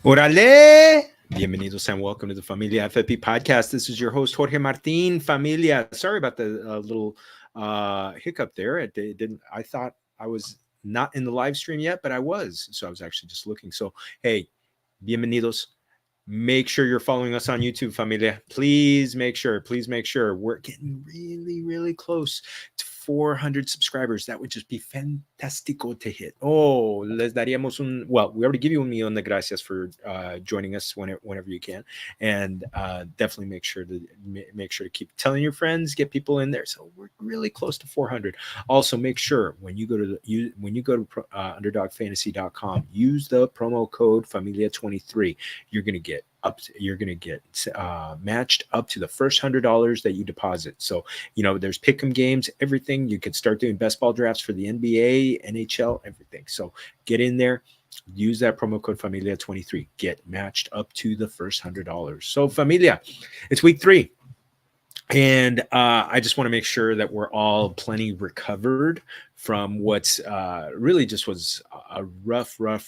Orale! Bienvenidos and welcome to the Familia FFB podcast. This is your host, Jorge Martin. Familia, sorry about the little hiccup there. It didn't. I thought I was not in the live stream yet, but I was. So I was actually just looking. So, hey, bienvenidos. Make sure you're following us on YouTube, Familia. Please make sure. We're getting really, really close to 400 subscribers. That would just be fantastico to hit. Oh, les daríamos un... Well, we already give you un millón de gracias for joining us whenever you can. And definitely make sure to keep telling your friends, get people in there. So we're really close to 400. Also, make sure when you go to underdogfantasy.com, use the promo code Familia23. You're going to get matched up to the first $100 that you deposit. So, there's pick'em games, everything. You can start doing best ball drafts for the NBA, NHL, everything. So get in there, use that promo code Familia23, get matched up to the first $100. So Familia, it's week 3. And I just want to make sure that we're all plenty recovered from what's really just was a rough week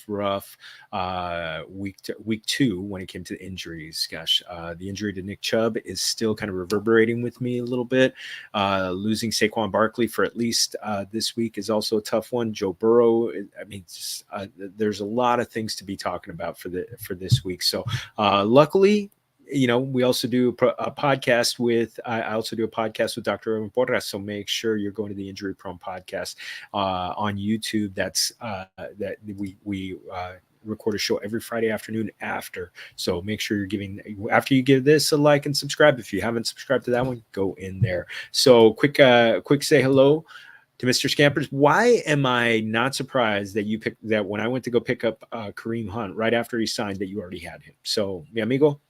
2 when it came to injuries. Gosh, the injury to Nick Chubb is still kind of reverberating with me a little bit. Losing Saquon Barkley for at least this week is also a tough one. Joe Burrow, I mean, there's a lot of things to be talking about for this week. So luckily, we also do a podcast with, I also do a podcast with Dr. Evan Porras. So make sure you're going to the Injury Prone podcast on YouTube. That's that we record a show every Friday afternoon after. So make sure you're giving, after you give this a like and subscribe. If you haven't subscribed to that one, go in there. So quick say hello to Mr. Scampers. Why am I not surprised that you picked that when I went to go pick up Kareem Hunt right after he signed, that you already had him? So, mi amigo,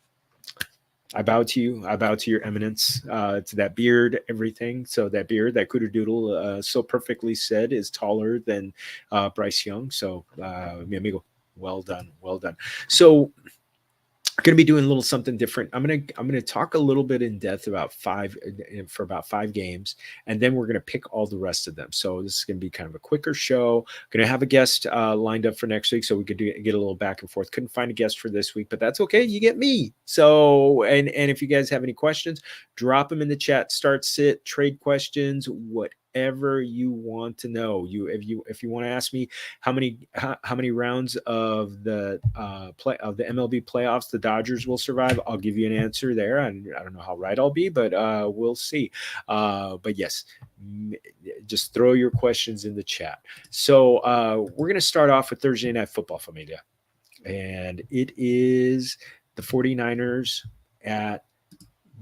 I bow to you. I bow to your eminence, to that beard, everything. So that beard, that cooter doodle, so perfectly said, is taller than Bryce Young. So, mi amigo, well done. So, going to be doing a little something different. I'm going to talk a little bit in depth about five games, and then we're going to pick all the rest of them. So this is going to be kind of a quicker show. Going to have a guest lined up for next week, so we could get a little back and forth. Couldn't find a guest for this week, but that's okay. You get me. So and if you guys have any questions, drop them in the chat. Start, sit, trade questions, whatever you want to know. If you want to ask me how many rounds of the MLB playoffs the Dodgers will survive, I'll give you an answer there. And I don't know how right I'll be, but we'll see. But yes, just throw your questions in the chat. So we're going to start off with Thursday Night Football, Familia. And it is the 49ers at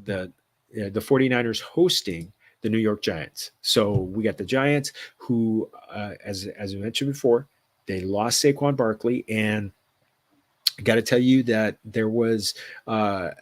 the 49ers hosting the New York Giants. So we got the Giants who, as we mentioned before, they lost Saquon Barkley, and I got to tell you that there was, I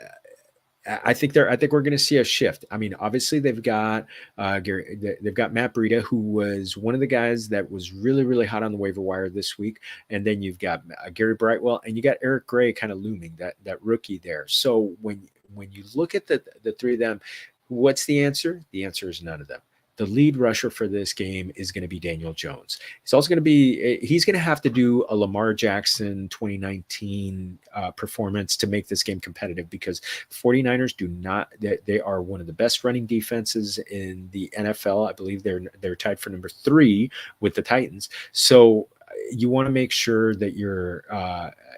think we're going to see a shift. I mean, obviously they've got Matt Breida, who was one of the guys that was really, really hot on the waiver wire this week. And then you've got Gary Brightwell, and you got Eric Gray kind of looming, that rookie there. So when you look at the three of them, what's the answer? The answer is none of them. The lead rusher for this game is going to be Daniel Jones. He's also going to have to do a Lamar Jackson 2019 performance to make this game competitive, because 49ers they are one of the best running defenses in the NFL. I believe they're tied for number 3 with the Titans. So you want to make sure that you're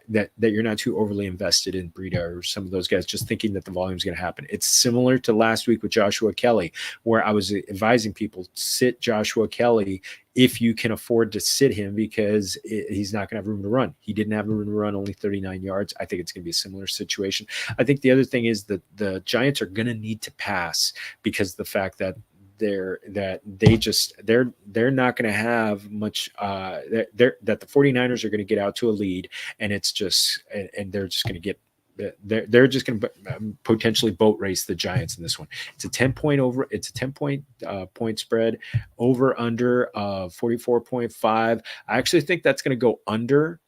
that you're not too overly invested in Breida or some of those guys, just thinking that the volume is going to happen. It's similar to last week with Joshua Kelly, where I was advising people, sit Joshua Kelly if you can afford to sit him, because he's not going to have room to run. He didn't have room to run, only 39 yards. I think it's going to be a similar situation. I think the other thing is that the Giants are going to need to pass, because the fact that they're not going to have much that the 49ers are going to get out to a lead, and it's just and they're just going to get they're just going to potentially boat race the Giants in this one. It's a 10-point point spread, over under 44.5. I actually think that's going to go under.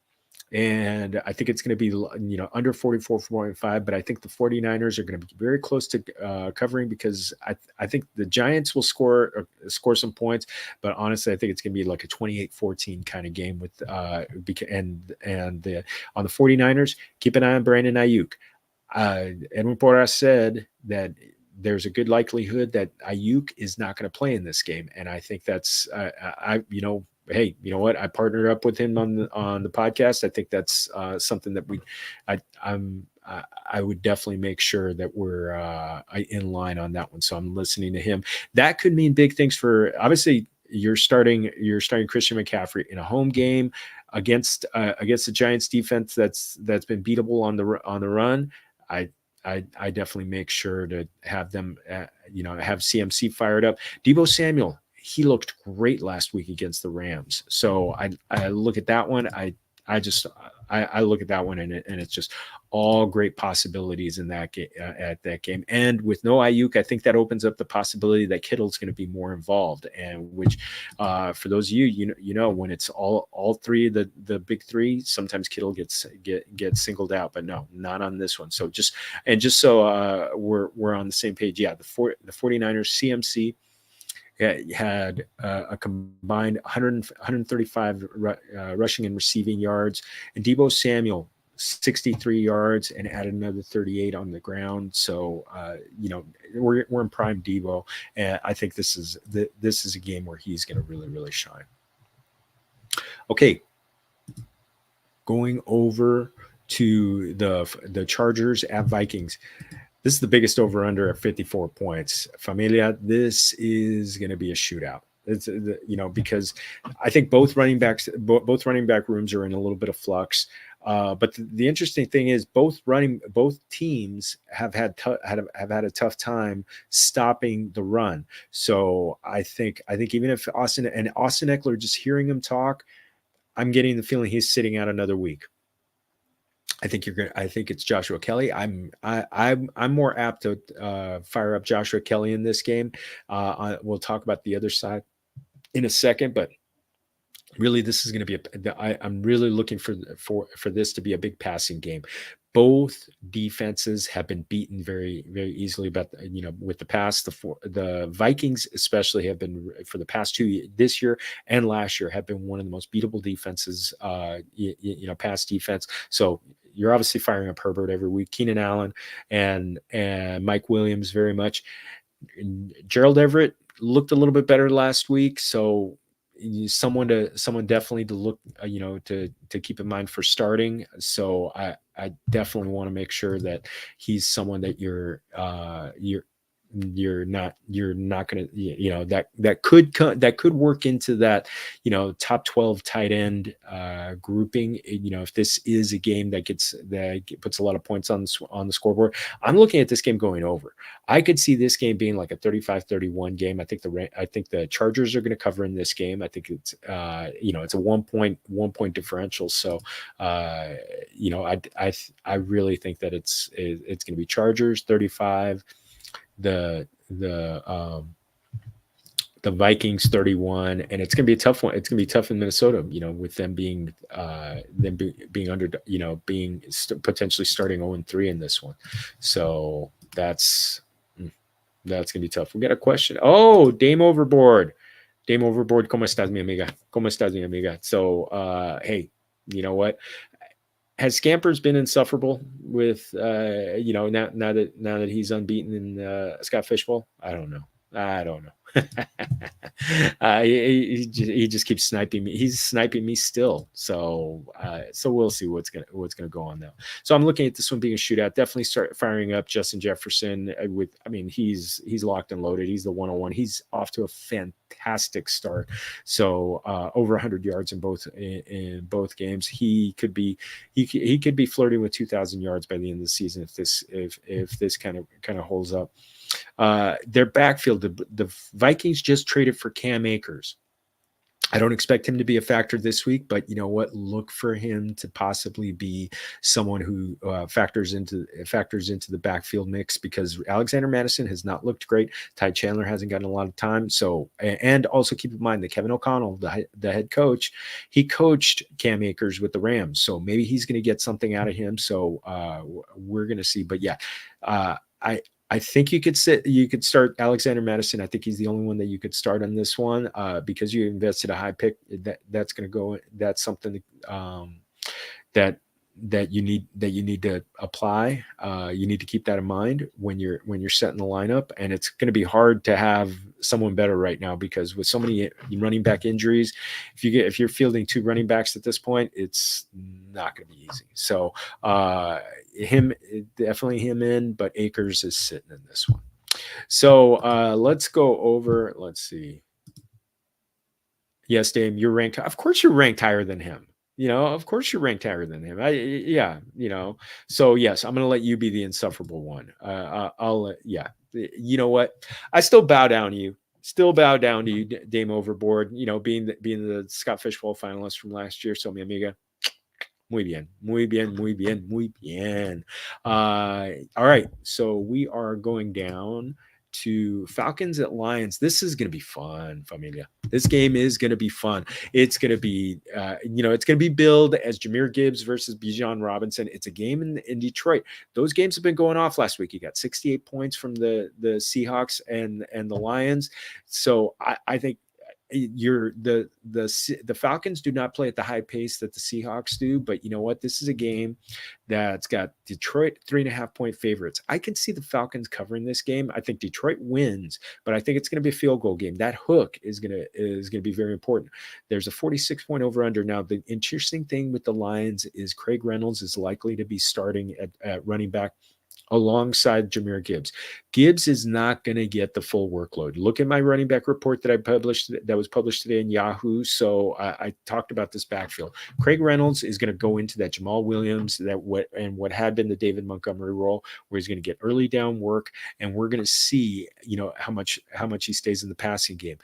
and I think it's going to be, under 44.5, but I think the 49ers are going to be very close to covering, because I think the Giants will score some points, but honestly, I think it's going to be like a 28-14 kind of game with on the 49ers, keep an eye on Brandon Ayuk. Edwin Porras said that there's a good likelihood that Ayuk is not going to play in this game, and I think that's hey, you know what? I partnered up with him on the podcast. I think that's something that I would definitely make sure that we're in line on that one. So I'm listening to him. That could mean big things for, obviously, you're starting Christian McCaffrey in a home game against the Giants defense that's been beatable on the run. I definitely make sure to have them, have CMC fired up. Deebo Samuel, he looked great last week against the Rams. So I look at that one. I look at that one, and it's just all great possibilities in that at that game. And with no Ayuk, I think that opens up the possibility that Kittle's going to be more involved. And which, for those of you, when it's all three of the big three, sometimes Kittle gets singled out, but no, not on this one. So just so we're on the same page. Yeah, the 49ers CMC had a combined 135 rushing and receiving yards, and Deebo Samuel 63 yards and added another 38 on the ground. So we're in prime Deebo, and I think this is a game where he's going to really, really shine. Okay, going over to the Chargers at Vikings. This is the biggest over-under at 54 points. Familia, this is going to be a shootout. It's because I think both running back rooms are in a little bit of flux. But the interesting thing is both teams have had a tough time stopping the run. So I think even if Austin Eckler, just hearing him talk, I'm getting the feeling he's sitting out another week. I think it's Joshua Kelly. I'm more apt to fire up Joshua Kelly in this game. We'll talk about the other side in a second, but really, this is going to be I'm really looking for this to be a big passing game. Both defenses have been beaten very, very easily, but with the past, the Vikings especially have been, for the past 2 years, this year and last year, have been one of the most beatable defenses, pass defense. So you're obviously firing up Herbert every week, Keenan Allen and Mike Williams very much. Gerald Everett looked a little bit better last week, so someone definitely to look, to keep in mind for starting. So I definitely want to make sure that he's someone that you're not going to, that could work into that, top 12 tight end grouping. If this is a game that puts a lot of points on the scoreboard, I'm looking at this game going over. I could see this game being like a 35-31 game. I think the Chargers are going to cover in this game. I think it's it's a 1 point differential. So I really think that it's going to be Chargers 35. The Vikings 31, and it's going to be a tough one. It's going to be tough in Minnesota, with them being under, potentially starting 0-3 in this one. So that's going to be tough. We got a question. Oh, Dame Overboard. ¿Cómo estás, mi amiga? So, hey, you know what? Has Scampers been insufferable with now that he's unbeaten in Scott Fishbowl? I don't know. He just keeps sniping me. He's sniping me still. So we'll see what's gonna go on now. So I'm looking at this one being a shootout. Definitely start firing up Justin Jefferson he's locked and loaded. He's the 101. He's off to a fantastic start. So over 100 yards in both games. He could be flirting with 2,000 yards by the end of the season if this kind of holds up. Their backfield, the Vikings just traded for Cam Akers. I don't expect him to be a factor this week, but you know what? Look for him to possibly be someone who factors into the backfield mix, because Alexander Madison has not looked great. Ty Chandler hasn't gotten a lot of time. So, and also keep in mind that Kevin O'Connell, the head coach, he coached Cam Akers with the Rams, so maybe he's going to get something out of him. So we're going to see. But yeah, I think you could start Alexander Madison. I think he's the only one that you could start on this one because you invested a high pick. That's going to go. That's something that you need to apply. You need to keep that in mind when you're setting the lineup. And it's going to be hard to have someone better right now, because with so many running back injuries, if you're fielding 2 running backs at this point, it's not going to be easy. So definitely him in, but Akers is sitting in this one. So let's go over. Let's see. Yes, Dame, you're ranked. Of course, you're ranked higher than him. Of course you're ranked higher than him. So yes, I'm going to let you be the insufferable one. Yeah. You know what? I still bow down to you. Dame Overboard. Being the Scott Fishbowl finalist from last year. So mi amiga, muy bien, muy bien, muy bien, muy bien. All right. So we are going down to Falcons at Lions. This is going to be fun, Familia. This game is going to be fun. It's going to be, it's going to be billed as Jahmyr Gibbs versus Bijan Robinson. It's a game in Detroit. Those games have been going off last week. You got 68 points from the Seahawks and the Lions. So I think the Falcons do not play at the high pace that the Seahawks do, but you know what? This is a game that's got Detroit 3.5-point favorites. I can see the Falcons covering this game. I think Detroit wins, but I think it's going to be a field goal game. That hook is going to be very important. There's a 46-point over under. Now, the interesting thing with the Lions is Craig Reynolds is likely to be starting at running back alongside Jahmyr Gibbs. Gibbs is not going to get the full workload. Look at my running back report that was published today in Yahoo. So I talked about this backfield. Craig Reynolds is going to go into that Jamal Williams, what had been the David Montgomery role, where he's going to get early down work, and we're going to see, how much he stays in the passing game.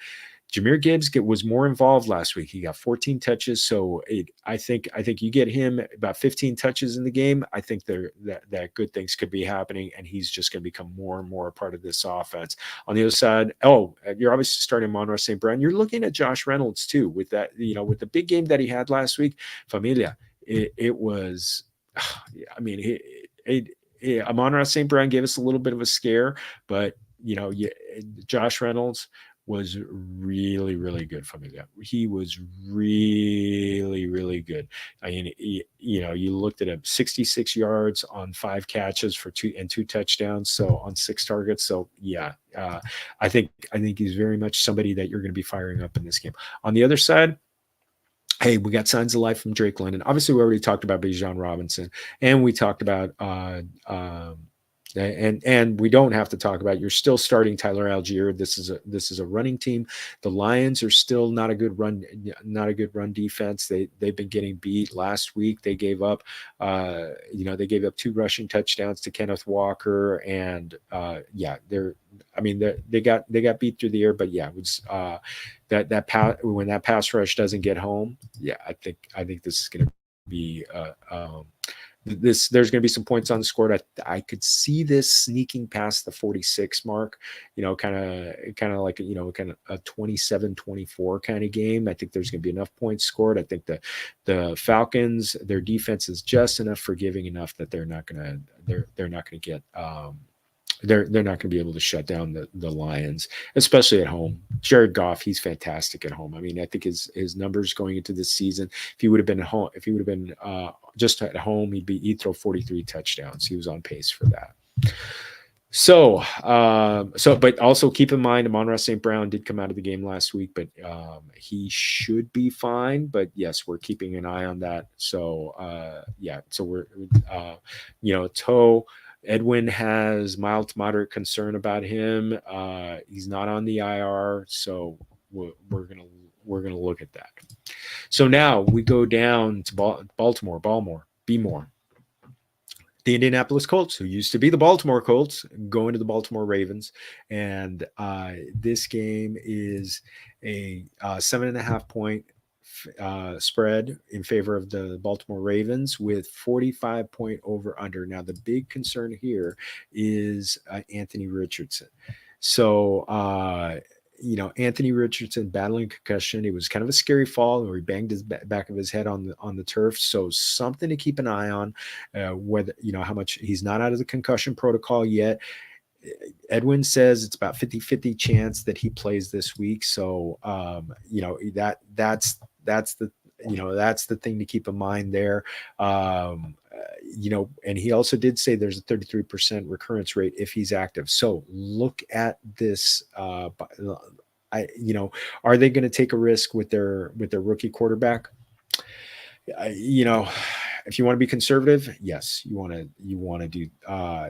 Jahmyr Gibbs was more involved last week. He got 14 touches. So I think you get him about 15 touches in the game. I think that good things could be happening, and he's just going to become more and more a part of this offense. On the other side, you're obviously starting Amon-Ra St. Brown. You're looking at Josh Reynolds too, with that, with the big game that he had last week. Familia, it was, Amon-Ra St. Brown gave us a little bit of a scare, but Josh Reynolds was really, really good for me. He was really, really good. I mean, you looked at him, 66 yards on 5 catches for 2 touchdowns. So on 6 targets. So yeah, I think he's very much somebody that you're going to be firing up in this game. On the other side, hey, we got signs of life from Drake London. Obviously, we already talked about Bijan Robinson, and we talked about and we don't have to talk about, you're still starting Tyler Algier. This is a running team. The Lions are still not a good run defense. They've been getting beat. Last week they gave up they gave up 2 rushing touchdowns to Kenneth Walker, and they got beat through the air, but yeah, it was when that pass rush doesn't get home, yeah, I think this is going to be there's going to be some points on the score. I could see this sneaking past the 46 mark, kind of like, kind of a 27-24 kind of game. I think there's going to be enough points scored. I think the Falcons, their defense is just enough forgiving enough that they're not going to get they're not going to be able to shut down the Lions, especially at home. Jared Goff, he's fantastic at home. I mean, I think his numbers going into this season, if he would have been at home, just at home, he'd throw 43 touchdowns. He was on pace for that. So, but also keep in mind, Amon-Ra St. Brown did come out of the game last week, but he should be fine. But yes, we're keeping an eye on that. So, so we're, Toe. Edwin has mild to moderate concern about him. He's not on the IR, so we're gonna look at that. So now we go down to Baltimore. B-more. the Indianapolis Colts, who used to be the Baltimore Colts, going to the Baltimore Ravens. And this game is a 7.5-point spread in favor of the Baltimore Ravens with 45-point over under. Now, the big concern here is Anthony Richardson. So, Anthony Richardson battling concussion. It was kind of a scary fall where he banged his back of his head on the turf. So something to keep an eye on, whether, how much he's not out of the concussion protocol yet. Edwin says it's about 50-50 chance that he plays this week. So, that's the thing to keep in mind there. And he also did say there's a 33% recurrence rate if he's active. So look at this. Are they going to take a risk with their rookie quarterback? If you want to be conservative, yes, you want to do,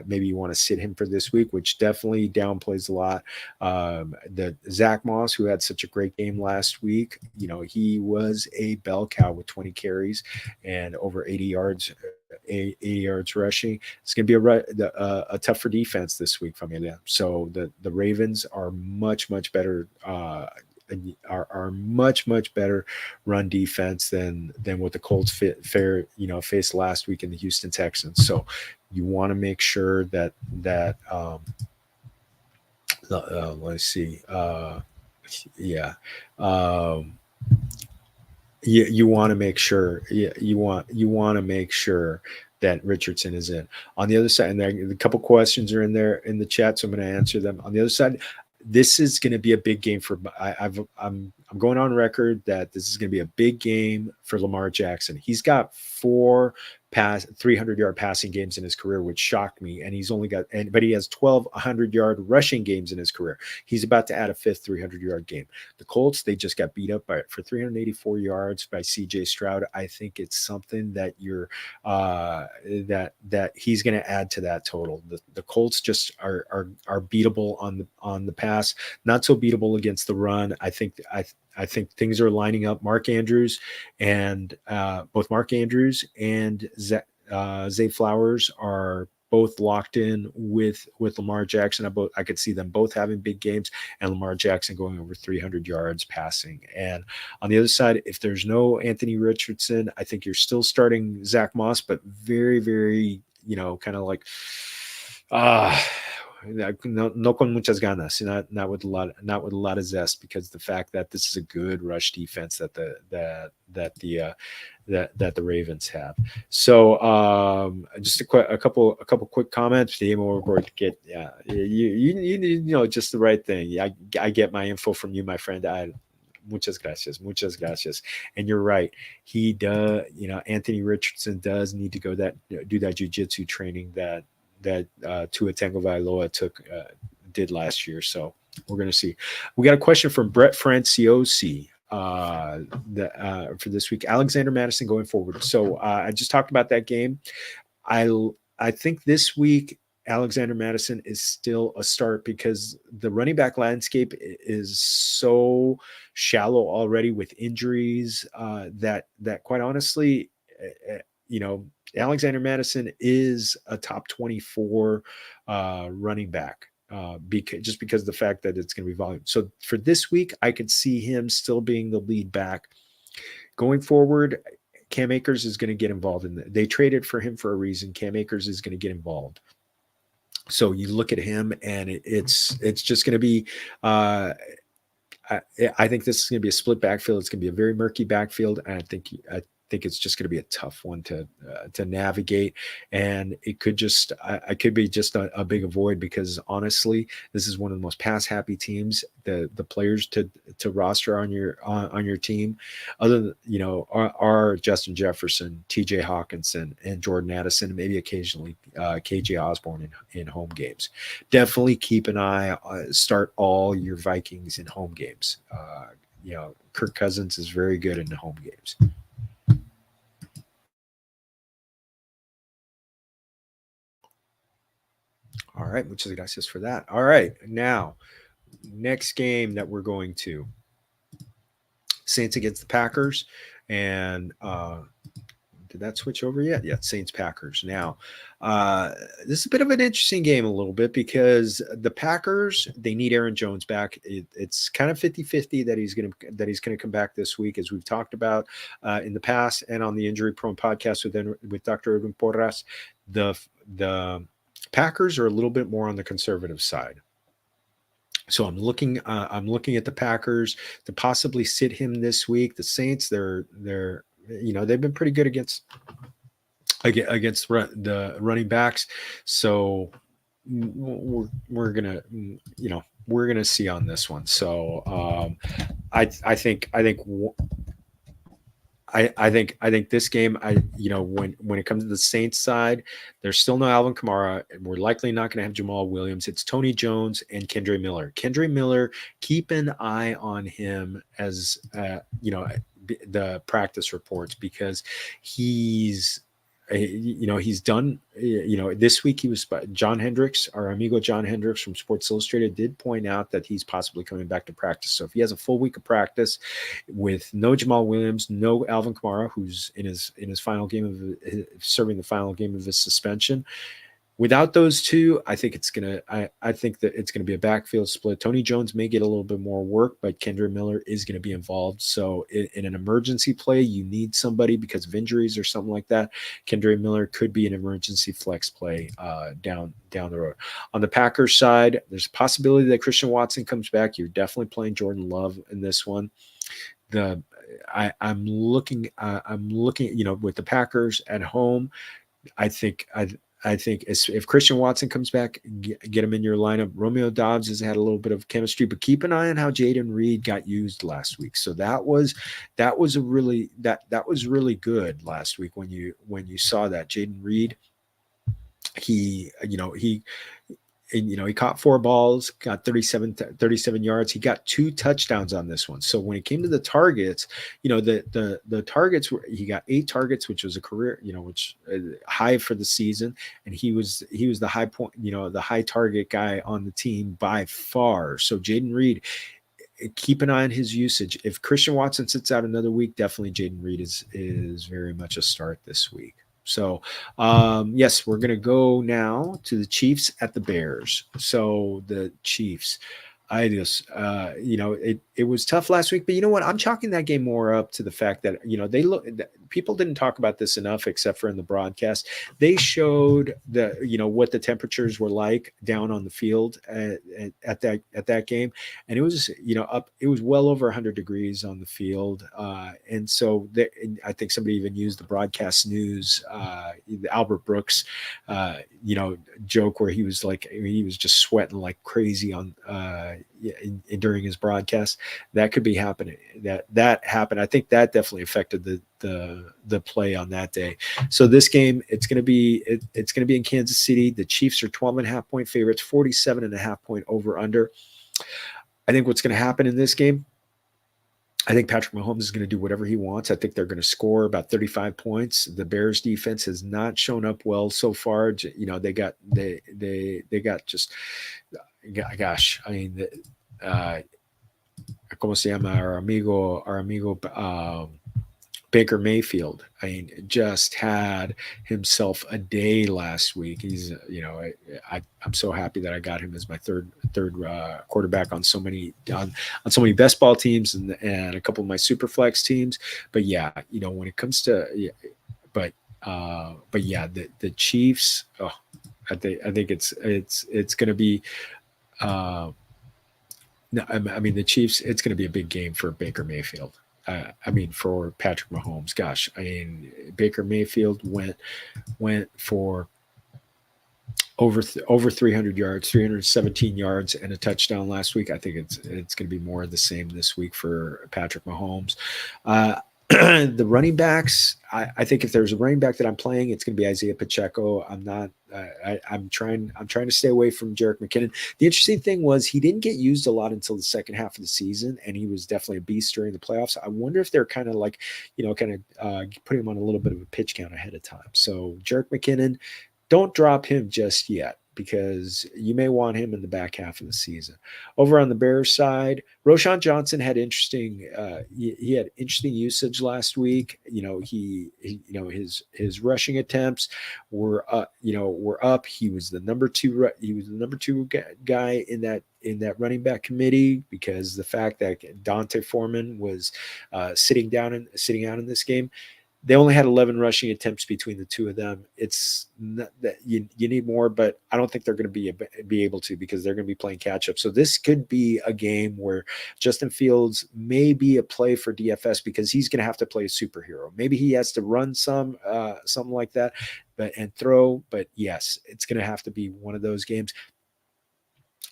maybe you want to sit him for this week, which definitely downplays a lot. The Zach Moss, who had such a great game last week, he was a bell cow with 20 carries and over 80 yards rushing. It's going to be a tougher defense this week, Familia. So the Ravens are much better. Are much better run defense than what the Colts faced last week in the Houston Texans. So you want to make sure that let's see, you want to make sure you want to make sure that Richardson is in. On the other side, and there, a couple questions are in there in the chat, so I'm going to answer them. On the other side, this is going to be a big game for. I'm going on record that this is going to be a big game for Lamar Jackson. He's got 4 300-yard passing games in his career, which shocked me. And he's only got, but he has 12 100-yard rushing games in his career. He's about to add a 5th 300-yard game. The Colts, they just got beat up for 384 yards by C.J. Stroud. I think it's something that that he's going to add to that total. The Colts just are beatable on the pass, not so beatable against the run. I think things are lining up. Mark Andrews and both Mark Andrews and Zay Flowers are both locked in with Lamar Jackson. I could see them both having big games and Lamar Jackson going over 300 yards passing. And on the other side, if there's no Anthony Richardson, I think you're still starting Zach Moss, but very, very, kind of like, no con muchas ganas, not with a lot of zest, because the fact that this is a good rush defense that the Ravens have. So just a couple quick comments. We're going to get you just the right thing. I get my info from you, my friend. Muchas gracias. And you're right. He does. Anthony Richardson does need to do that jiu-jitsu training that Tua Tagovailoa did last year. So we're going to see. We got a question from Brett Franciosi for this week. Alexander Mattison going forward. So I just talked about that game. I think this week Alexander Mattison is still a start because the running back landscape is so shallow already with injuries that quite honestly, Alexander Mattison is a top 24 running back because of the fact that it's going to be volume. So for this week, I could see him still being the lead back. Going forward, Cam Akers is going to get involved in that. They traded for him for a reason. Cam Akers is going to get involved. So you look at him, and it's just going to be. I think this is going to be a split backfield. It's going to be a very murky backfield, and I think it's just going to be a tough one to navigate, and it could just I could be just a big avoid, because honestly, this is one of the most pass happy teams. The players to roster on your team, other than are Justin Jefferson, T.J. Hawkinson, and Jordan Addison, and maybe occasionally K.J. Osborne in home games. Definitely keep an eye. Start all your Vikings in home games. Kirk Cousins is very good in the home games. All right, muchas gracias for that. All right, now, next game that we're going to, Saints against the Packers, and Did that switch over yet? Yeah, Saints Packers. Now, this is a bit of an interesting game a little bit because the Packers, they need Aaron Jones back. It's kind of 50-50 that he's going to come back this week, as we've talked about in the past and on the Injury Prone podcast with Dr. Edwin Porras. The Packers are a little bit more on the conservative side. So I'm looking at the Packers to possibly sit him this week. The Saints, they've been pretty good against the running backs. So we're gonna see on this one. So I think this game, when it comes to the Saints side, there's still no Alvin Kamara. We're likely not going to have Jamal Williams. It's Tony Jones and Kendre Miller. Kendre Miller, keep an eye on him as the practice reports, because he's done, this week he was, John Hendricks, our amigo John Hendricks from Sports Illustrated, did point out that he's possibly coming back to practice. So if he has a full week of practice with no Jamal Williams, no Alvin Kamara, who's in his final game serving the final game of his suspension, without those two, I think that it's gonna be a backfield split. Tony Jones may get a little bit more work, but Kendre Miller is going to be involved. So in an emergency play, you need somebody because of injuries or something like that. Kendre Miller could be an emergency flex play down the road. On the Packers side, there's a possibility that Christian Watson comes back. You're definitely playing Jordan Love in this one. I'm looking, with the Packers at home. I think if Christian Watson comes back, get him in your lineup. Romeo Doubs has had a little bit of chemistry, but keep an eye on how Jayden Reed got used last week. So that was really good last week when you saw that Jayden Reed. He caught 4 balls, got 37 yards. He got 2 touchdowns on this one. So when it came to the targets, the targets were, he got 8 targets, which was a career, which high for the season. And he was the high point, the high target guy on the team by far. So Jayden Reed, keep an eye on his usage. If Christian Watson sits out another week, definitely Jayden Reed is very much a start this week. So, yes, we're going to go now to the Chiefs at the Bears. So the Chiefs, I just, it was tough last week, but you know what? I'm chalking that game more up to the fact that, people didn't talk about this enough, except for in the broadcast. They showed what the temperatures were like down on the field at that game. And it was, it was well over 100 degrees on the field. And so I think somebody even used the broadcast news, Albert Brooks, joke where he was just sweating like crazy on, during his broadcast. That could be happening. That happened. I think that definitely affected the play on that day. So this game, it's going to be in Kansas City. The Chiefs are 12.5 point favorites, 47.5 point over under. I think what's going to happen in this game, I think Patrick Mahomes is going to do whatever he wants. I think they're going to score about 35 points. The Bears defense has not shown up well so far. They got just, gosh, I mean, ¿cómo se llama? Our amigo Baker Mayfield, I mean, just had himself a day last week. He's, I'm so happy that I got him as my third quarterback on so many best ball teams and a couple of my super flex teams. But yeah, when it comes to, but yeah, the Chiefs. Oh, I think it's going to be. No, I mean the Chiefs. It's going to be a big game for Baker Mayfield. For Patrick Mahomes. Gosh, I mean, Baker Mayfield went for over 300 yards, 317 yards, and a touchdown last week. I think it's going to be more of the same this week for Patrick Mahomes. The running backs, I think if there's a running back that I'm playing, it's going to be Isaiah Pacheco. I'm trying to stay away from Jerick McKinnon. The interesting thing was he didn't get used a lot until the second half of the season, and he was definitely a beast during the playoffs. I wonder if they're kind of like, putting him on a little bit of a pitch count ahead of time. So Jerick McKinnon, don't drop him just yet, because you may want him in the back half of the season. Over on the Bears side, Roschon Johnson had interesting. He had interesting usage last week. His rushing attempts were up. He was the number two. He was the number two guy in that running back committee, because the fact that Dante Foreman was sitting out in this game. They only had 11 rushing attempts between the two of them. It's not that you need more, but I don't think they're going to be able to, because they're going to be playing catch up. So this could be a game where Justin Fields may be a play for DFS, because he's going to have to play a superhero. Maybe he has to run something like that, and throw. But yes, it's going to have to be one of those games.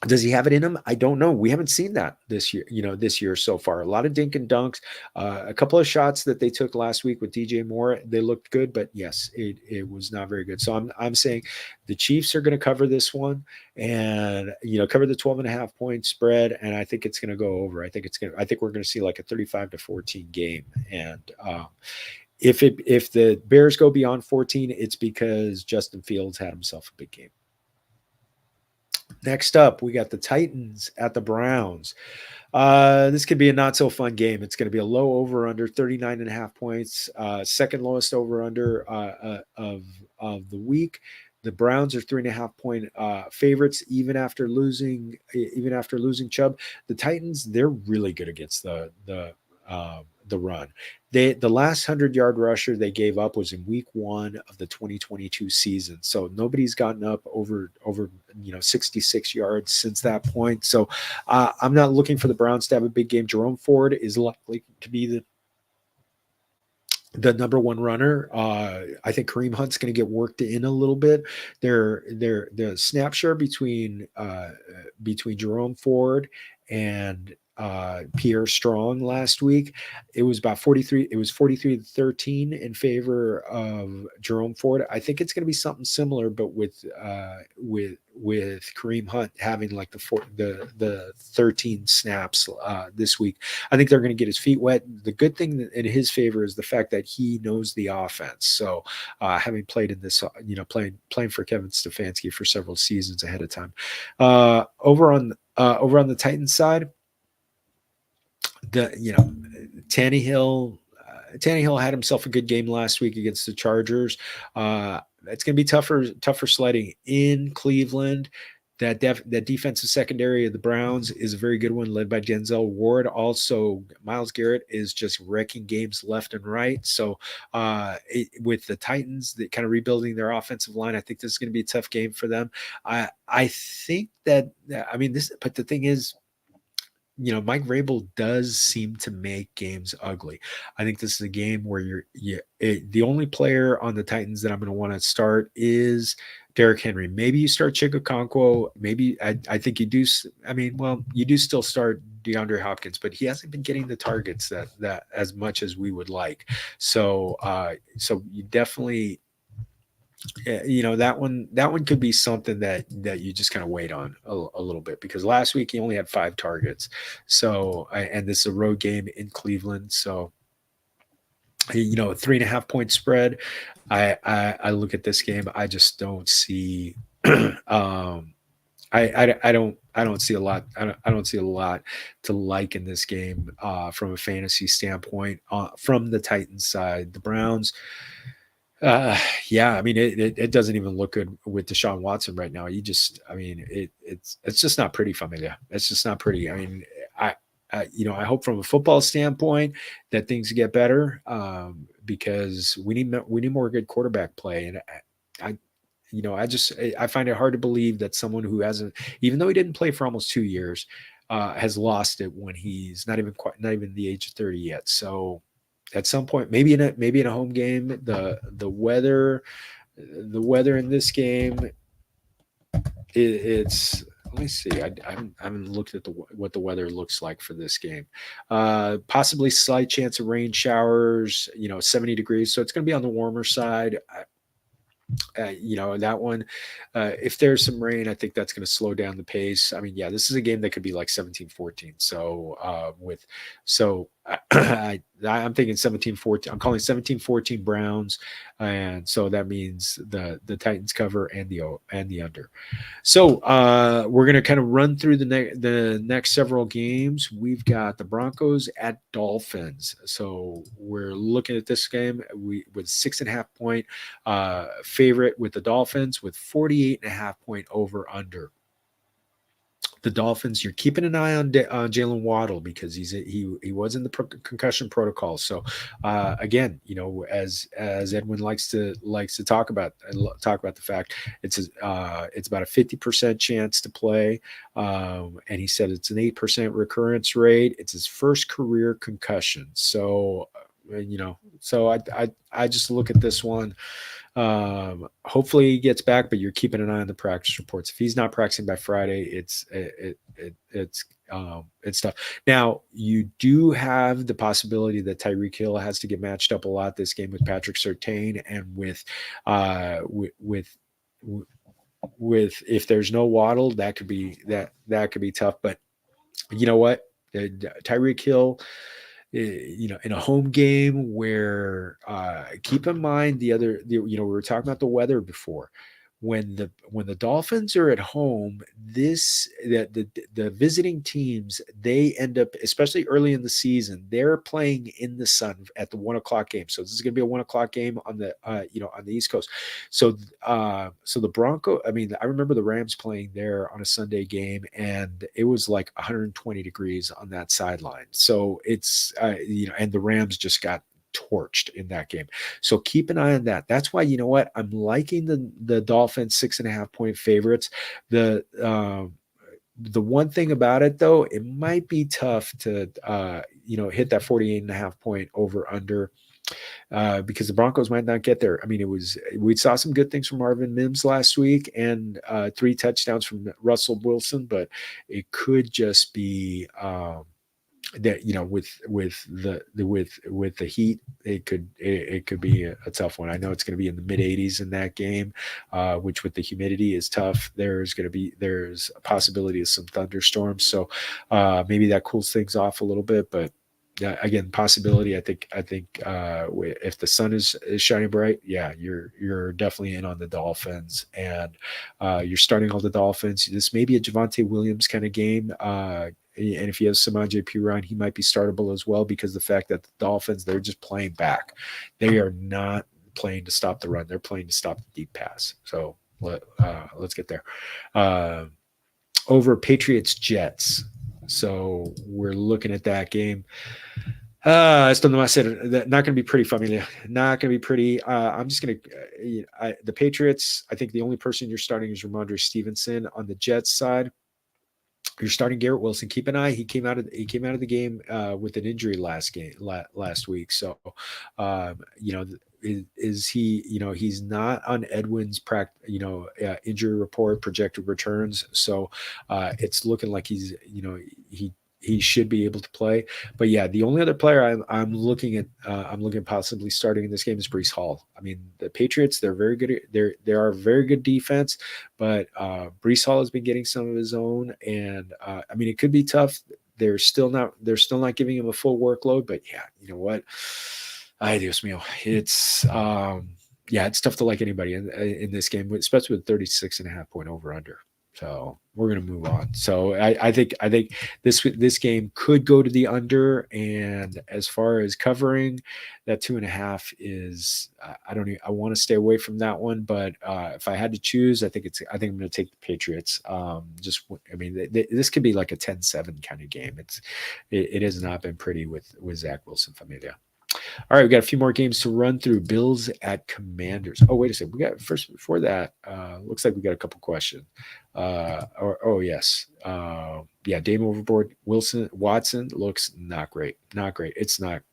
Does he have it in him? I don't know. We haven't seen that this year so far. A lot of dink and dunks, a couple of shots that they took last week with DJ Moore. They looked good, but yes, it was not very good. So I'm saying the Chiefs are going to cover this one, and cover the 12.5 point spread. And I think it's going to go over. I think we're going to see like a 35-14 game. And if the Bears go beyond 14, it's because Justin Fields had himself a big game. Next up, we got the Titans at the Browns. This could be a not so fun game. It's going to be a low over under 39.5 points, second lowest over under of the week. The Browns are 3.5 point favorites, even after losing Chubb. The Titans, they're really good against the run. The last 100-yard rusher they gave up was in week 1 of the 2022 season. So nobody's gotten up over 66 yards since that point. So I'm not looking for the Browns to have a big game. Jerome Ford is likely to be the number one runner. I think Kareem Hunt's going to get worked in a little bit. The snap share between Jerome Ford and Pierre Strong last week, it was about 43. It was 43-13 in favor of Jerome Ford. I think it's going to be something similar, but with Kareem Hunt having like the 13 snaps this week. I think they're going to get his feet wet. The good thing in his favor is the fact that he knows the offense. So having played in this, playing for Kevin Stefanski for several seasons ahead of time. Over on the Titans side, Tannehill had himself a good game last week against the Chargers. It's going to be tougher sledding in Cleveland. That defensive secondary of the Browns is a very good one, led by Denzel Ward. Also, Myles Garrett is just wrecking games left and right. So with the Titans, that kind of rebuilding their offensive line, I think this is going to be a tough game for them. I think that, but the thing is, Mike Vrabel does seem to make games ugly. I think this is a game where the only player on the Titans that I'm going to want to start is Derrick Henry. Maybe you start Chigakonkwo. Maybe I think you do. You do still start DeAndre Hopkins, but he hasn't been getting the targets that as much as we would like. So you definitely. That one could be something that you just kind of wait on a little bit, because last week he only had 5 targets. So and this is a road game in Cleveland. So a 3.5 point spread. I look at this game. I just don't see. I don't see a lot. I don't see a lot to like in this game from a fantasy standpoint. From the Titans side, the Browns. It doesn't even look good with Deshaun Watson right now. It's just not pretty, Familia. It's just not pretty. I hope from a football standpoint that things get better, because we need more good quarterback play. And I find it hard to believe that someone who hasn't, even though he didn't play for almost 2 years, has lost it when he's not even the age of 30 yet. So at some point, maybe in a home game, the weather in this game, it's let me see. I haven't looked at what the weather looks like for this game. Possibly slight chance of rain showers. 70 degrees, so it's going to be on the warmer side. That one, if there's some rain, I think that's going to slow down the pace. This is a game that could be like 17-14. So I'm thinking 17-14. I'm calling 17-14 Browns, and so that means the Titans cover and the under. So we're going to kind of run through the next several games. We've got the Broncos at Dolphins. So we're looking at this game with 6.5-point favorite with the Dolphins with 48.5-point over under. The Dolphins, you're keeping an eye on Jalen Waddle because he was in the concussion protocol. So again, as Edwin likes to talk about the fact it's about a 50% chance to play, and he said it's an 8% recurrence rate. It's his first career concussion. So so I just look at this one. Hopefully he gets back, but you're keeping an eye on the practice reports. If he's not practicing by Friday, it's tough. Now you do have the possibility that Tyreek Hill has to get matched up a lot this game with Patrick Surtain and with if there's no Waddle, that could be tough. But you know what, Tyreek Hill, in a home game where keep in mind we were talking about the weather before. When the Dolphins are at home, the visiting teams, they end up, especially early in the season, they're playing in the sun at the 1:00 game. So this is going to be a 1:00 game on the on the East Coast. So the Bronco, I remember the Rams playing there on a Sunday game, and it was like 120 degrees on that sideline. So it's and the Rams just got torched in that game. So keep an eye on that. That's why, I'm liking the Dolphins 6.5-point favorites. The one thing about it, though, it might be tough to hit that 48.5-point over under because the Broncos might not get there. We saw some good things from Marvin Mims last week and 3 touchdowns from Russell Wilson, but it could just be that with the heat, it could be a tough one. I know it's going to be in the mid 80s in that game, which with the humidity is tough. There's a possibility of some thunderstorms, so maybe that cools things off a little bit. But again, possibility. I think if the sun is shining bright, yeah, you're definitely in on the Dolphins, and you're starting all the Dolphins. This may be a Javonte Williams kind of game. And if he has Samaje Perine, he might be startable as well, because the fact that the Dolphins, they're just playing back. They are not playing to stop the run. They're playing to stop the deep pass. So let's get there. Over Patriots-Jets. So we're looking at that game. I still know I said it. Not going to be pretty, Familia. Not going to be pretty. I'm just going to the Patriots. I think the only person you're starting is Ramondre Stevenson. On the Jets side, you're starting Garrett Wilson. Keep an eye. He came out of the game with an injury last week. So, is he? He's not on Edwin's injury report projected returns. So, it's looking like he's he should be able to play. But yeah, the only other player I'm looking at possibly starting in this game is Breece Hall. The Patriots, they're very good. They are a very good defense, but Breece Hall has been getting some of his own, and it could be tough. They're still not giving him a full workload, but yeah, you know what? Ay Dios mío. It's it's tough to like anybody in this game, especially with 36.5-point over under. So we're going to move on. So I think this game could go to the under, and as far as covering, that 2.5 is I want to stay away from that one. But if I had to choose, I think I'm going to take the Patriots. This could be like a 10-7 kind of game. It has not been pretty with Zach Wilson, Familia. All right, we got a few more games to run through. Bills at Commanders. Oh, wait a second. We got first before that. Looks like we got a couple questions. Yes. Dame overboard. Watson looks not great. Not great. It's not.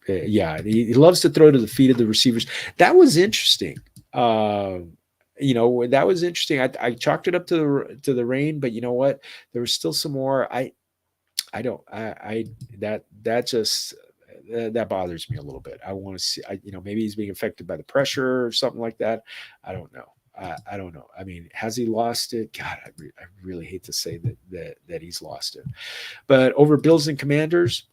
He loves to throw to the feet of the receivers. That was interesting. That was interesting. I chalked it up to the rain, but you know what? There was still some more. That bothers me a little bit. I want to see, maybe he's being affected by the pressure or something like that. I don't know. I don't know. Has he lost it? God, I really hate to say that he's lost it. But over Bills and Commanders,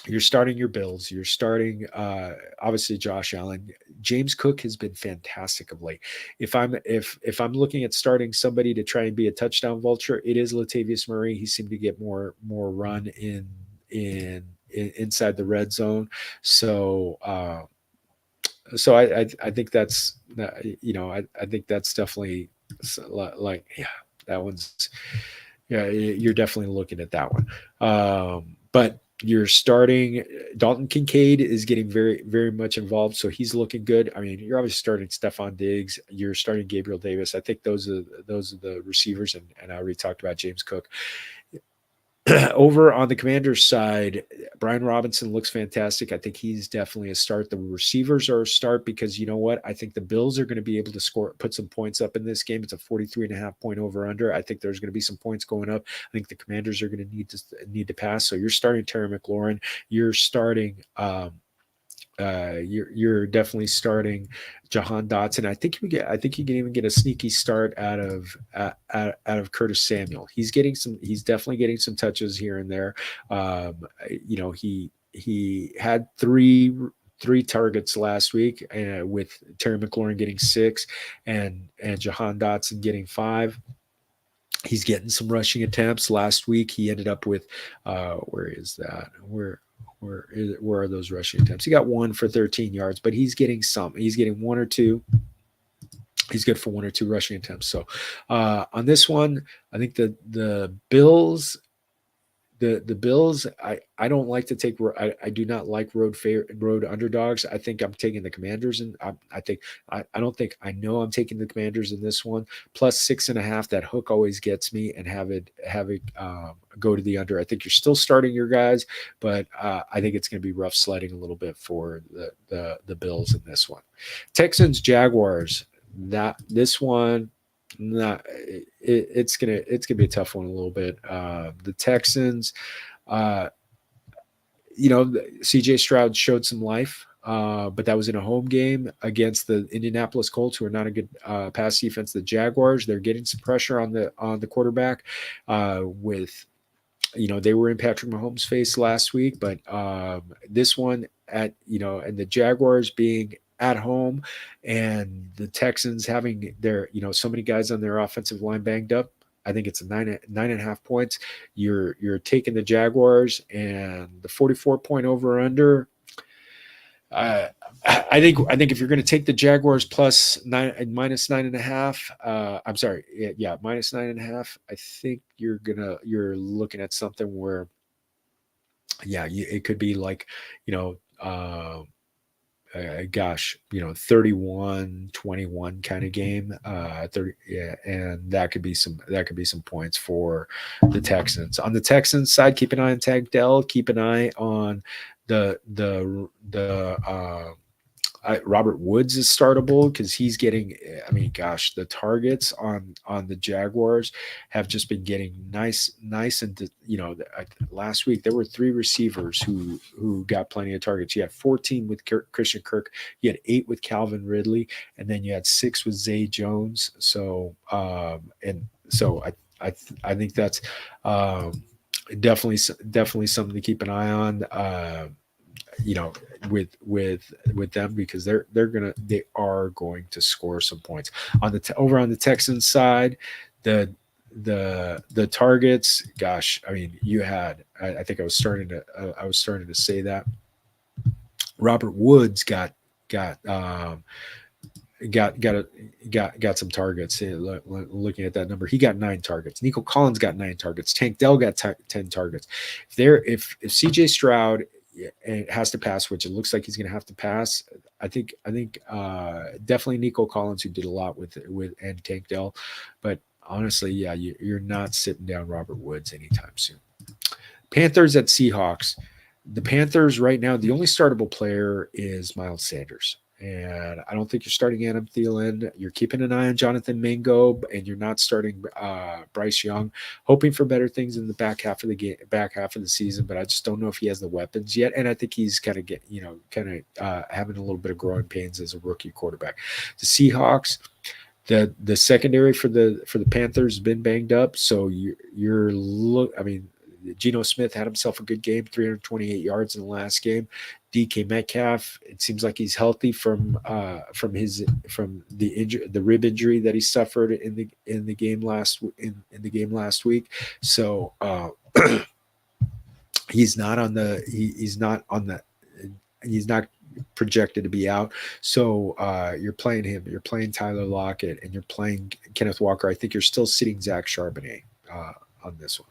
You're starting your Bills. You're starting obviously Josh Allen. James Cook has been fantastic of late. If I'm looking at starting somebody to try and be a touchdown vulture, it is Latavius Murray. He seemed to get more run in inside the red zone. So I think that's I think that's definitely like that one's you're definitely looking at that one. But you're starting Dalton Kincaid is getting very, very much involved. So he's looking good. I mean, you're obviously starting Stephon Diggs. You're starting Gabriel Davis. I think those are the receivers. And I already talked about James Cook. Over on the Commanders side, Brian Robinson looks fantastic. I think he's definitely a start. The receivers are a start because you know what? I think the Bills are going to be able to put some points up in this game. It's a 43.5 point over under. I think there's going to be some points going up. I think the Commanders are going to need to pass. So you're starting Terry McLaurin. You're starting you're definitely starting Jahan Dotson. I think you can even get a sneaky start out of Curtis Samuel. He's definitely getting some touches here and there. He had three targets last week, with Terry McLaurin getting 6 and Jahan Dotson getting 5. He's getting some rushing attempts. Last week he ended up with where is that? Where are those rushing attempts? He got 1 for 13 yards, but he's getting some. He's getting 1 or 2. He's good for 1 or 2 rushing attempts. So on this one, I think the Bills. The Bills, I don't like to take. I do not like road underdogs. I think I'm taking the Commanders, and I know I'm taking the Commanders in this one. Plus 6.5. That hook always gets me, and have it go to the under. I think you're still starting your guys, but I think it's going to be rough sledding a little bit for the Bills in this one. Texans Jaguars. This one. It's gonna be a tough one a little bit. The Texans, CJ Stroud showed some life, but that was in a home game against the Indianapolis Colts, who are not a good pass defense. The Jaguars, they're getting some pressure on the quarterback with. They were in Patrick Mahomes' face last week, but this one and the Jaguars being at home and the Texans having their, so many guys on their offensive line banged up, I think it's a 9.5 points. You're taking the Jaguars, and the 44 point over under. I think if you're going to take the Jaguars plus minus 9.5, I'm sorry, minus 9.5. I think you're looking at something where, it could be like, 31-21 kind of game. 30, and that could be some points for the Texans. On the Texans side, keep an eye on Tank Dell. Keep an eye on the Robert Woods is startable because he's getting. I mean, gosh, the targets on the Jaguars have just been getting nice, and last week there were 3 receivers who got plenty of targets. You had 14 with Christian Kirk, you had 8 with Calvin Ridley, and then you had 6 with Zay Jones. So I think that's definitely something to keep an eye on. With them, because they are going to score some points over on the Texans side. The targets, gosh, I mean, you had, I think I was starting to say that Robert Woods got some targets. Looking at that number, he got 9 targets. Nico Collins got 9 targets. Tank Dell got 10 targets. If CJ Stroud has to pass, which it looks like he's going to have to pass, I think definitely Nico Collins, who did a lot with and Tank Dell, but honestly, you're not sitting down Robert Woods anytime soon. Panthers at Seahawks. The Panthers right now, the only startable player is Miles Sanders. And I don't think you're starting Adam Thielen. You're keeping an eye on Jonathan Mingo, and you're not starting Bryce Young. Hoping for better things in the back half of the season, but I just don't know if he has the weapons yet. And I think he's kind of having a little bit of growing pains as a rookie quarterback. The Seahawks, the secondary for the Panthers has been banged up, so I mean, Geno Smith had himself a good game, 328 yards in the last game. DK Metcalf, it seems like he's healthy from the rib injury that he suffered in the game last week. So he's not projected to be out. So you're playing him. You're playing Tyler Lockett, and you're playing Kenneth Walker. I think you're still sitting Zach Charbonnet on this one.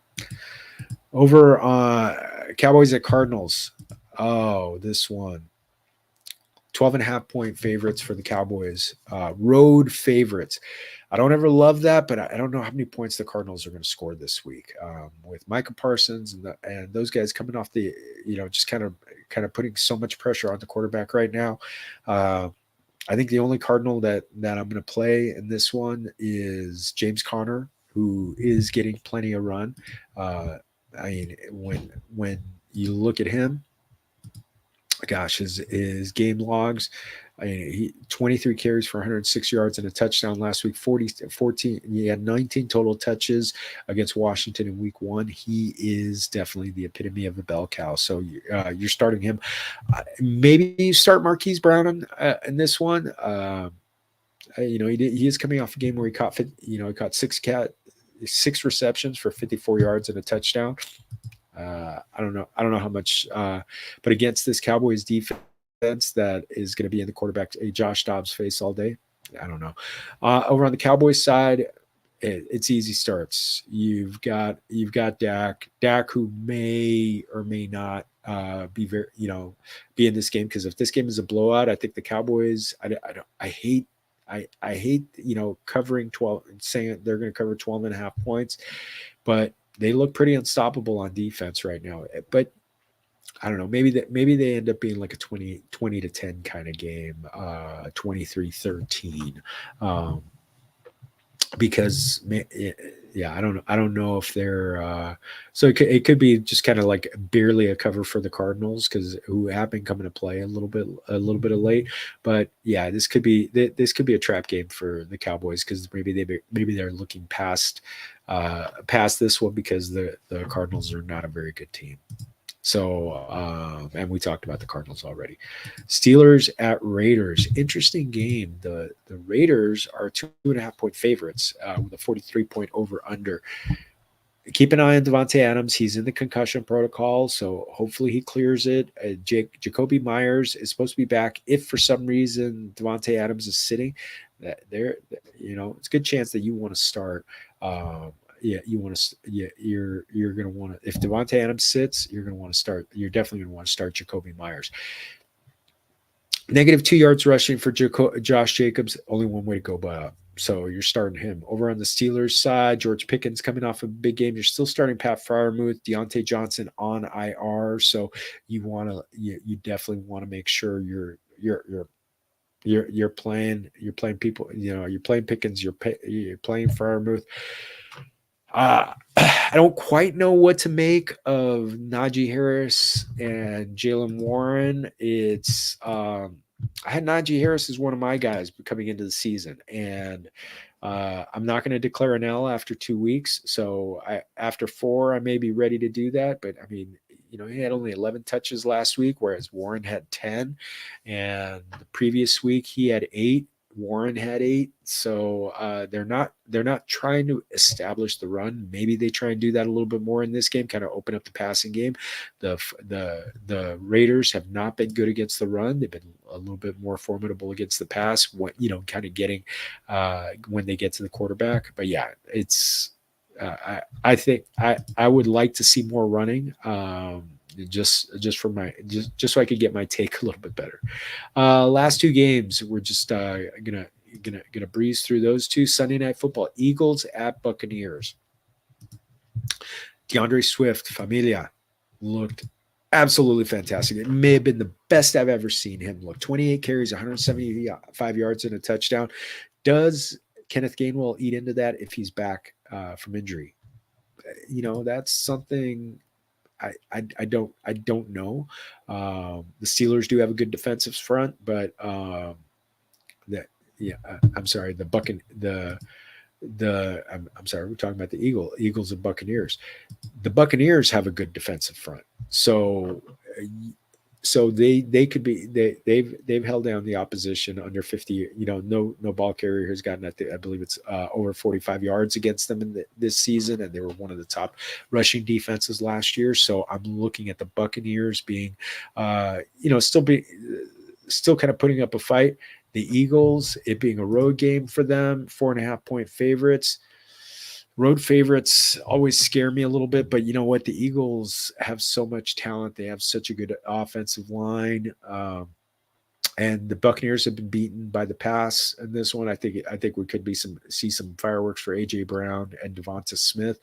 Over Cowboys at Cardinals. Oh, this one. 12.5-point favorites for the Cowboys. Road favorites. I don't ever love that, but I don't know how many points the Cardinals are going to score this week. With Micah Parsons and those guys coming off the, just kind of putting so much pressure on the quarterback right now. I think the only Cardinal that I'm going to play in this one is James Conner, who is getting plenty of run. I mean, when you look at him, gosh, his game logs. I mean, he 23 carries for 106 yards and a touchdown last week. 14. He had 19 total touches against Washington in Week 1. He is definitely the epitome of a bell cow. So you're starting him. Maybe you start Marquise Brown in this one. He is coming off a game where he caught 6 receptions for 54 yards and a touchdown. I don't know how much, but against this Cowboys defense that is going to be in the quarterback Josh Dobbs face all day, I don't know. Over on the Cowboys side, it's easy starts. You've got Dak, who may or may not be in this game, because if this game is a blowout, I think the Cowboys. I hate covering 12 and saying they're going to cover 12.5 points, but they look pretty unstoppable on defense right now. But I don't know. Maybe they end up being like a 20-10 kind of game, 23-13. Because I don't know if they're so it could be just kind of like barely a cover for the Cardinals, because who have been coming to play a little bit of late. But yeah, this could be a trap game for the Cowboys, because maybe they're looking past this one, because the Cardinals are not a very good team. So, and we talked about the Cardinals already. Steelers at Raiders. Interesting game. The Raiders are 2.5-point favorites with a 43-point over-under. Keep an eye on Devontae Adams. He's in the concussion protocol, so hopefully he clears it. Jacoby Myers is supposed to be back. If for some reason Devontae Adams is sitting, it's a good chance that you want to start. You're going to want to, if Devontae Adams sits, you're definitely going to want to start Jacoby Myers. -2 yards rushing for Josh Jacobs. Only one way to go but up. So you're starting him. Over on the Steelers side, George Pickens coming off a big game. You're still starting Pat Freiermuth, Deontay Johnson on IR. So you definitely want to make sure you're playing people. You're playing Pickens. You're playing Freiermuth. I don't quite know what to make of Najee Harris and Jaylen Warren. It's I had Najee Harris as one of my guys coming into the season, and I'm not going to declare an L after 2 weeks. So after 4, I may be ready to do that. But I mean, he had only 11 touches last week, whereas Warren had 10, and the previous week he had 8. Warren had 8, so they're not trying to establish the run. Maybe they try and do that a little bit more in this game, kind of open up the passing game. The Raiders have not been good against the run. They've been a little bit more formidable against the pass. Kind of getting when they get to the quarterback. But yeah, it's I think I would like to see more running. Just so I could get my take a little bit better. Last 2 games, we're just gonna breeze through those 2. Sunday Night Football: Eagles at Buccaneers. DeAndre Swift, Familia, looked absolutely fantastic. It may have been the best I've ever seen him look. 28 carries, 175 yards and a touchdown. Does Kenneth Gainwell eat into that if he's back from injury? That's something I don't know. The Steelers do have a good defensive front, but the I'm sorry, we're talking about the Eagles and Buccaneers. The Buccaneers have a good defensive front, so they could be they've held down the opposition under 50. No ball carrier has gotten I believe it's over 45 yards against them in this season, and they were one of the top rushing defenses last year. So I'm looking at the Buccaneers being still kind of putting up a fight. The Eagles, it being a road game for them, 4.5-point favorites. Road favorites always scare me a little bit, but you know what? The Eagles have so much talent. They have such a good offensive line. And the Buccaneers have been beaten by the pass in this one. I think we could see some fireworks for AJ Brown and Devonta Smith.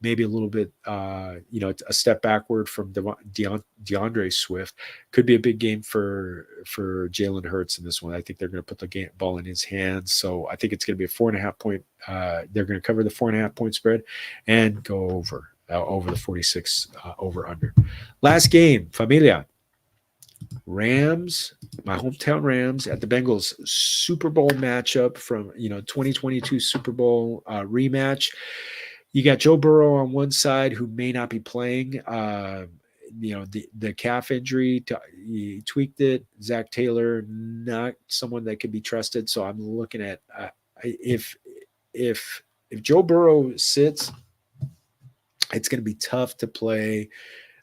Maybe a little bit, a step backward from DeAndre Swift. Could be a big game for Jalen Hurts in this one. I think they're going to put the ball in his hands. So I think it's going to be a 4.5 point. They're going to cover the 4.5 point spread and go over the 46 over under. Last game, Familia. Rams, my hometown Rams at the Bengals. Super Bowl matchup from 2022 Super Bowl rematch. You got Joe Burrow on one side, who may not be playing. The calf injury, he tweaked it. Zach Taylor, not someone that can be trusted. So I'm looking at if Joe Burrow sits, it's going to be tough to play.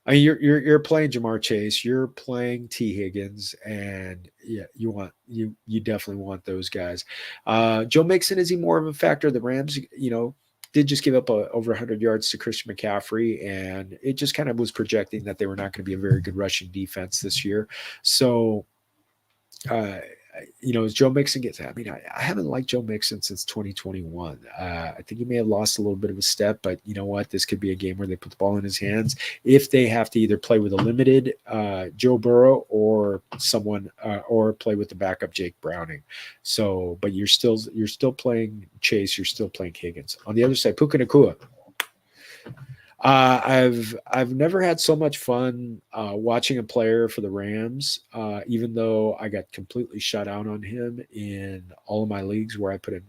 I mean, you're playing Jahmyr Chase, you're playing T. Higgins, and yeah, you definitely want those guys. Joe Mixon, is he more of a factor? The Rams, did just give up over 100 yards to Christian McCaffrey, and it just kind of was projecting that they were not going to be a very good rushing defense this year. So, as Joe Mixon gets, I haven't liked Joe Mixon since 2021. I think he may have lost a little bit of a step, but you know what? This could be a game where they put the ball in his hands if they have to either play with a limited Joe Burrow or someone, or play with the backup Jake Browning. So, but you're still playing Chase, you're still playing Higgins. On the other side, Puka Nacua. I've never had so much fun watching a player for the Rams, even though I got completely shut out on him in all of my leagues where I put in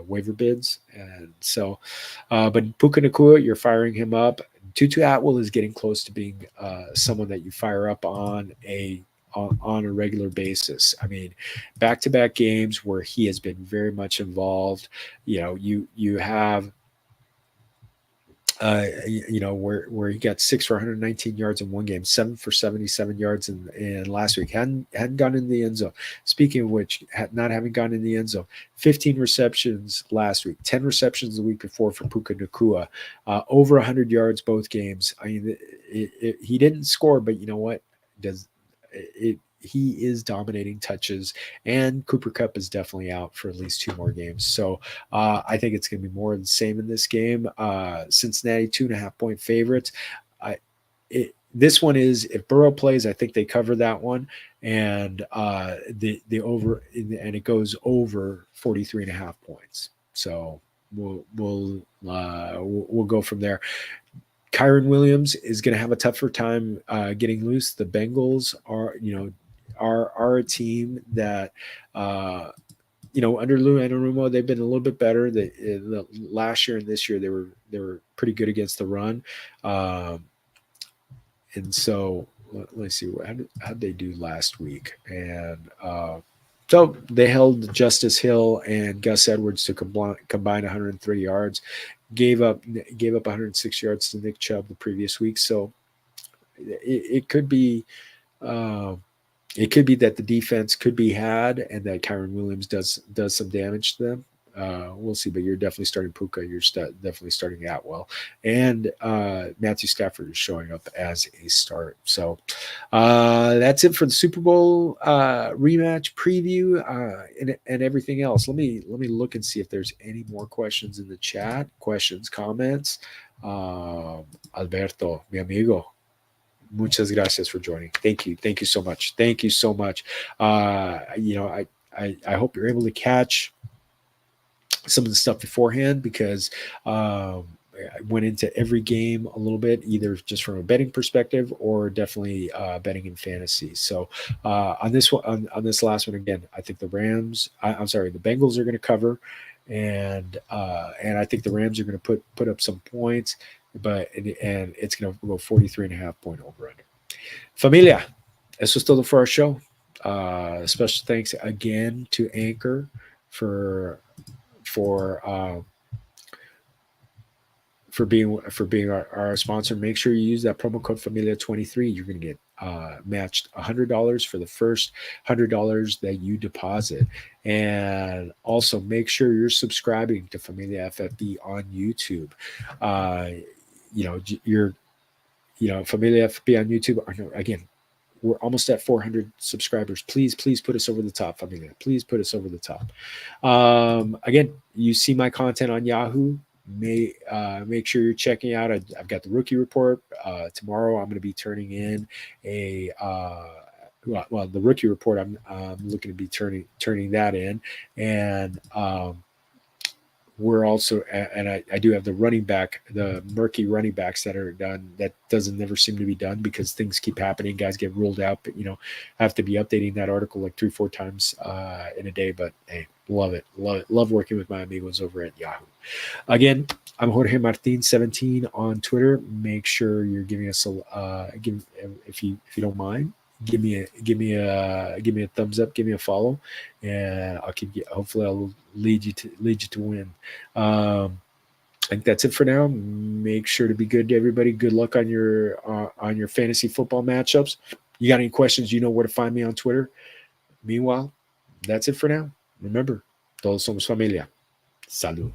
waiver bids. And so, but Puka Nacua, you're firing him up. Tutu Atwell is getting close to being someone that you fire up on a regular basis. I mean, back-to-back games where he has been very much involved. You have. Where he got 6 for 119 yards in one game, 7 for 77 yards in last week. Hadn't gone in the end zone. Speaking of which, not having gone in the end zone, 15 receptions last week, 10 receptions the week before for Puka Nacua, over 100 yards both games. I mean, he didn't score, but you know what? He is dominating touches, and Cooper Kupp is definitely out for at least 2 more games. So I think it's going to be more of the same in this game. Cincinnati 2.5 point favorites. This one is, if Burrow plays, I think they cover that one, and the over, and it goes over 43.5 points. So we'll go from there. Kyren Williams is going to have a tougher time getting loose. The Bengals are a team that under Lou Anarumo, they've been a little bit better. The last year and this year they were pretty good against the run, and so let's see, how did they do last week? And so they held Justice Hill and Gus Edwards to combine 103 yards. Gave up 106 yards to Nick Chubb the previous week. So it could be that the defense could be had, and that Kyren Williams does some damage to them. We'll see, but you're definitely starting Puka. You're definitely starting Atwell, and Matthew Stafford is showing up as a start. So that's it for the Super Bowl rematch preview and everything else. Let me look and see if there's any more questions in the chat. Questions, comments. Alberto, mi amigo. Muchas gracias for joining. Thank you so much. I hope you're able to catch some of the stuff beforehand, because I went into every game a little bit, either just from a betting perspective or definitely betting in fantasy. So on this one, on this last one, again, I think the Bengals are going to cover, and I think the Rams are going to put up some points, and it's going to go 43.5 point over under. Familia, eso es todo for our show. Special thanks again to Anchor for being our sponsor. Make sure you use that promo code Familia23. You're going to get matched $100 for the first $100 that you deposit, and also make sure you're subscribing to Familia FFB on YouTube. Familia FFB on YouTube. Again, we're almost at 400 subscribers. Please put us over the top, Familia. Please put us over the top. Again, you see my content on Yahoo. Make sure you're checking out. I've got the rookie report. Tomorrow I'm going to be turning in the rookie report. I'm looking to be turning that in, and we're also, and I do have the murky running backs that are done. That doesn't never seem to be done because things keep happening. Guys get ruled out, but I have to be updating that article like 3-4 times in a day. But hey, love it. Love working with my amigos over at Yahoo. Again, I'm Jorge Martin 17 on Twitter. Make sure you're giving us if you don't mind. Give me a thumbs up, give me a follow, and hopefully I'll lead you to win. I think that's it for now. Make sure to be good to everybody. Good luck on your fantasy football matchups. You got any questions, you know where to find me on Twitter. Meanwhile, that's it for now. Remember, todos somos familia. Salud.